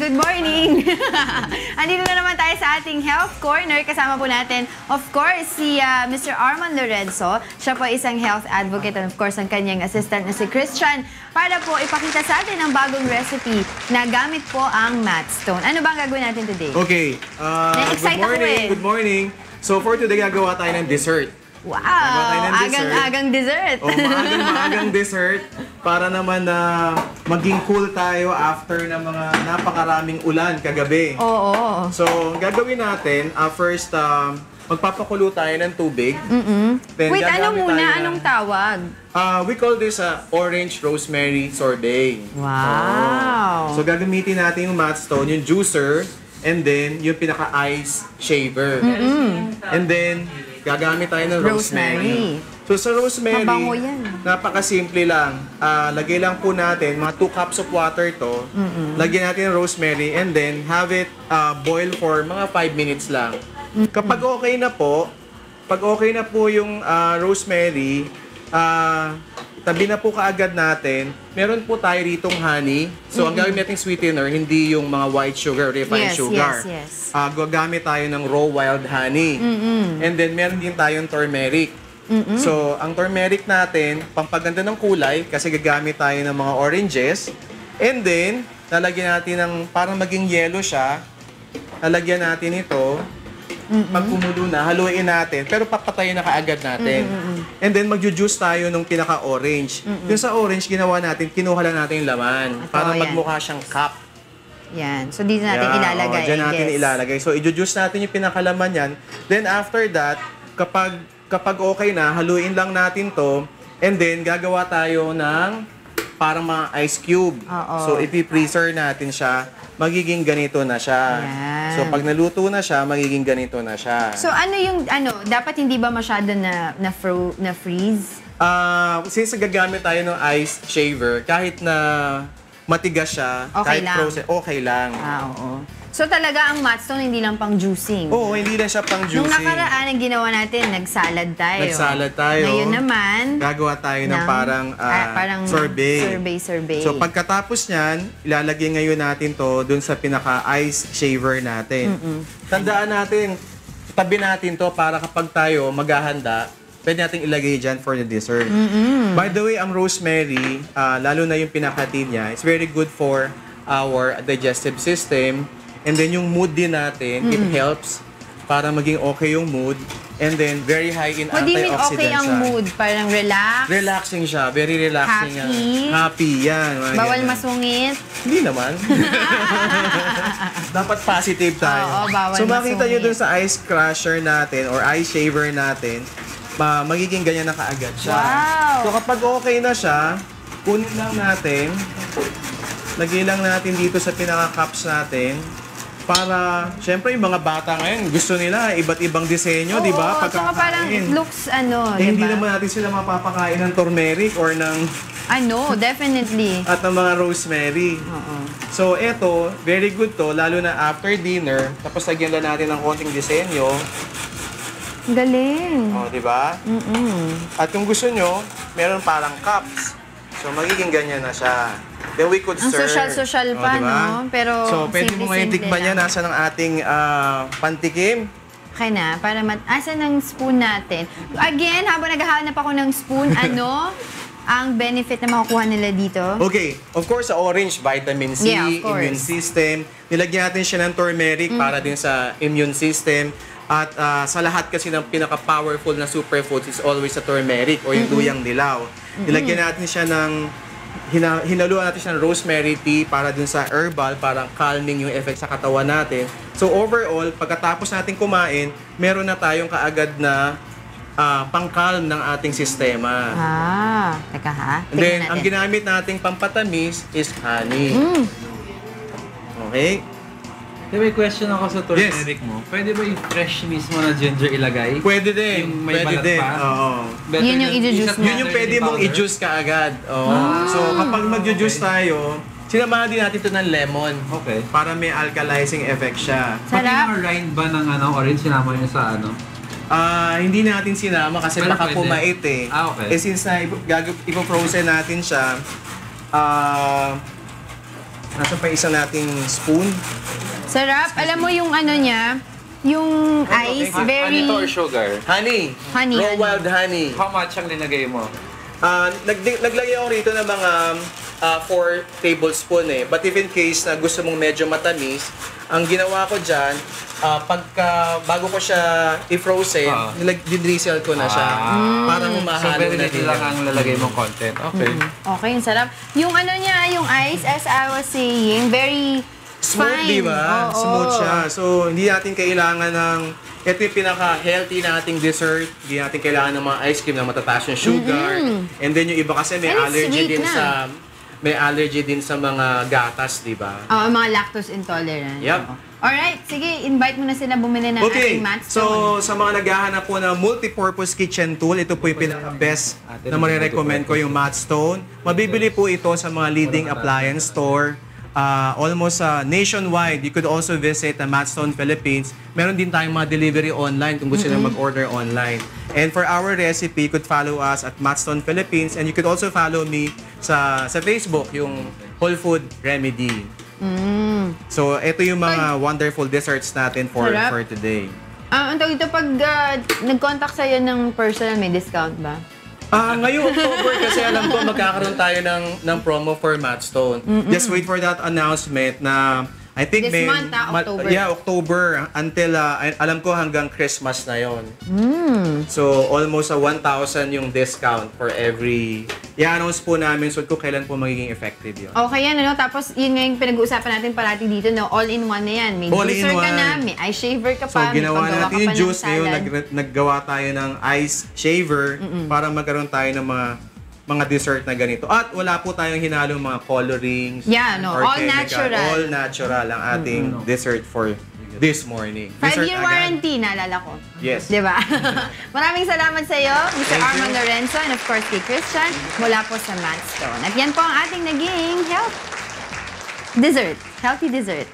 good morning! Andito na naman tayo sa ating Health Corner. Kasama po natin, of course, si Mr. Arman Lorenzo. Siya po isang health advocate and of course, ang kanyang assistant na si Christian para po ipakita sa atin ang bagong recipe na gamit po ang Matstone. Ano ba ang gagawin natin today? Okay. Good morning. So for today, gagawa tayo ng dessert. Wow! Agang-agang dessert. O, maagang dessert para naman na maging cool tayo after ng mga napakaraming ulan kagabi. Oo. So, gagawin natin, first, magpapakulo tayo ng tubig. Then, wait, ano muna? Anong tawag? We call this orange rosemary sorbet. Wow! So, gagamitin natin yung Matstone, yung juicer, and then yung pinaka-ice shaver. And then, gagamit tayo ng rosemary. So sa rosemary, mabango yan. Napakasimple lang. Lagay lang po natin, mga 2 cups of water to. Lagyan natin ng rosemary and then have it boil for mga 5 minutes lang. Kapag okay na po, yung rosemary, tabi na po kaagad natin. Meron po tayo ritong honey. So ang gagawin nating sweetener, hindi yung mga white sugar, refined sugar. Yes. Gagamit tayo ng raw wild honey. And then meron din tayong turmeric. So ang turmeric natin, pampaganda ng kulay kasi gagamit tayo ng mga oranges. And then lalagyan natin ng parang maging yellow siya. Lalagyan natin ito. Pag kumulo na, haluin natin. Pero papatayin na kaagad natin. And then, magjujuice tayo nung pinaka-orange. Yung sa orange, ginawa natin, kinuha lang natin yung laman. Para magmukha siyang cup. Yan. So, dito natin ilalagay. Diyan natin ilalagay. So, i-juice natin yung pinakalaman yan. Then, after that, kapag okay na, haluin lang natin to. And then, gagawa tayo ng parang mga ice cube. So, ipi-freezer natin siya. Magiging ganito na siya. Yan. So, pag naluto na siya, magiging ganito na siya. So, dapat hindi ba masyado na freeze? Since gagamit tayo ng ice shaver, kahit na matigas siya, okay kahit lang. frozen, okay lang. Oo. So, talaga ang Matstone hindi lang pang juicing? Oo, hindi lang siya pang juicing. Nung nakaraan, ang ginawa natin, nagsalad tayo. Ngayon naman, gagawa tayo ng parang sorbet. So, pagkatapos niyan, ilalagay ngayon natin to dun sa pinaka-ice shaver natin. Tandaan natin, tabi natin to para kapag tayo maghahanda, pwede natin ilagay dyan for the dessert. By the way, ang rosemary, lalo na yung pinaka-tea niya, it's very good for our digestive system. And then yung mood din natin, it helps para maging okay yung mood. And then very high in antioxidants. What do you mean okay ang mood? Parang relax? Relaxing siya. Very relaxing. Happy? Happy, yan. Bawal masungit? Hindi naman. Dapat positive tayo. Oo, bawal so makita masungit. nyo dun sa ice crusher natin or ice shaver natin, magiging ganyan na kaagad siya. Wow! So kapag okay na siya, kunin lang natin, lagay lang natin dito sa pinaka-cups natin. Para, syempre, yung mga bata ngayon, gusto nila iba't ibang disenyo, di ba? Oo, parang it looks, hindi naman natin sila mapapakain ng turmeric or ng... definitely. At ng mga rosemary. So, eto, very good to, lalo na after dinner, tapos lagyan lang natin ng konting disenyo. Galing. Di ba? At kung gusto nyo, meron parang cups. So, magiging ganyan na siya. Then we could serve. Ang social pa, diba? no? Pero so, pwede mo ngayon tikman yan. Nasa ng ating pantikim. Okay na, para asan ang spoon natin? Again, habang naghahanap ako ng spoon, ang benefit na makukuha nila dito? Okay. Of course, sa orange, vitamin C, immune system. Nilagyan natin siya ng turmeric para din sa immune system. At sa lahat kasi ng pinaka-powerful na superfoods is always sa turmeric o yung luyang dilaw. Nilagyan natin siya ng hinaluan natin siya ng rosemary tea para dun sa herbal, parang calming yung effect sa katawan natin. So overall, pagkatapos natin kumain, meron na tayong kaagad na pang-calm ng ating sistema. Teka ha. And then, ang ginamit nating pampatamis is honey. Okay? May question ako sa turmeric mo. Pwede ba yung fresh mismo na ginger ilagay? Pwede din. Yung may pwede balat din. pa? Oo. Yun yung i-juice mo. Yun yung pwede mong i-juice kaagad. So, kapag mag-juice tayo, sinamahan din natin ito ng lemon. Okay. Para may alkalizing effect siya. Sarap. Pati yung rind ba ng orange sinama niyo sa Hindi natin sinama kasi Pero baka pwede. pumait eh. Okay. Since na ipo-frozen natin siya, Nasaan pa isang nating spoon? Sarap. Alam mo yung ano niya, yung ice, very... Ano to or sugar? Honey. Honey, Raw honey. wild honey. How much ang linagay mo? Naglagay ako rito ng mga 4 tablespoon eh. But if in case na gusto mong medyo matamis, ang ginawa ko dyan, bago ko siya i-frozen, dinrizzle ko na siya. Para So, humahalo very na little lang ang lalagay mong content. Okay. Okay, ang sarap. Yung ano niya, yung ice, as I was saying, very smooth, fine. di ba? Oo. Smooth siya. So, hindi natin kailangan ng... Ito yung pinaka-healthy nating dessert. Hindi natin kailangan ng mga ice cream na matataas yung sugar. And then yung iba kasi may And it's allergy sweet din na. sa... May allergy din sa mga gatas, di ba? Oo, mga lactose intolerant. Yep. Alright, sige, invite mo na sila bumili ng Okay, ating Matt so Stone. sa mga naghahanap po ng multi-purpose kitchen tool, ito po yung pinaka-best na marirecommend ko, yung Matt Stone. Mabibili po ito sa mga leading appliance store. Almost nationwide. You could also visit Matt Stone Philippines. Meron din tayong mga delivery online kung gusto nyo mag-order online. And for our recipe, you could follow us at Matt Stone Philippines, and you could also follow me sa Facebook, yung Whole Food Remedy. So, ito yung mga wonderful desserts natin for today. Ang tawag ito, pag nag-contact sa'yo ng personal, may discount ba? Ngayong October kasi alam ko magkakaroon tayo ng promo for Matt Stone. Just wait for that announcement na I think This month, October. Yeah, October until alam ko hanggang Christmas na 'yon. So almost 1,000 yung discount for every. I-announce po namin so kung kailan po magiging effective 'yon. Okay yan, ano? Tapos yun nga yung pinag-uusapan natin parati dito, no? All-in-one na yan. May All juicer in ka one. na, may ice shaver ka So pa, may ginawa paggawa natin ka yung pa ng juice ngayon, salad. naggawa tayo ng ice shaver para magkaroon tayo ng mga dessert na ganito. At wala po tayong hinalong mga colorings. Yeah, no. or All chemical. natural. All natural ang ating dessert for this morning. 5-year warranty, naalala ko. Yes. Diba? Maraming salamat sa iyo, Mr. Thank you. Armand Lorenzo, and of course kay Christian, mula po sa Matt Stone. At yan po ang ating naging healthy dessert.